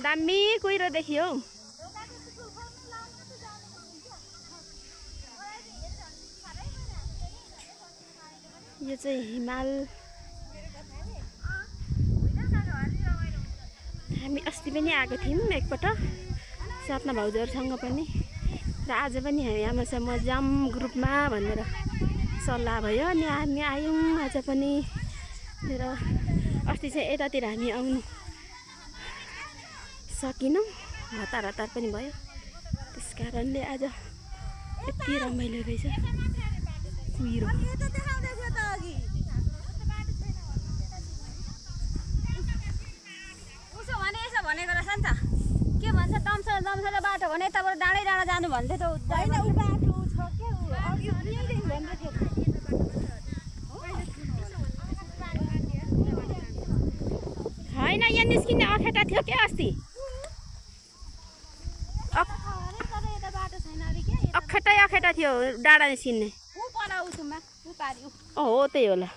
दामी कुहिरो देखियो हौ। यो चाहिँ हिमाल। हामी अस्ति पनि आएको थियौँ एकपटक सपना भाउजूहरूसँग पनि, र आज पनि हामी आमासँग म जाम ग्रुपमा भनेर सल्लाह भयो अनि हामी आयौँ आज पनि। र अस्ति चाहिँ यतातिर हामी आउनु सकिनौँ, हतार हतार पनि भयो, त्यस कारणले आज यति रमाइलो रहेछ कुहिरो। भनेको रहेछ नि त, के भन्छ दमसाले बाटो भने यताबाट डाँडै डाँडा जानु भन्दै त होइन। उ बाटो छ के होइन यहाँ निस्किने अखेटा थियो क्या अस्ति, अखेटै अखेटा थियो डाँडा निस्किने। ऊ पर उसमा ऊ पारि हो त्यही होला।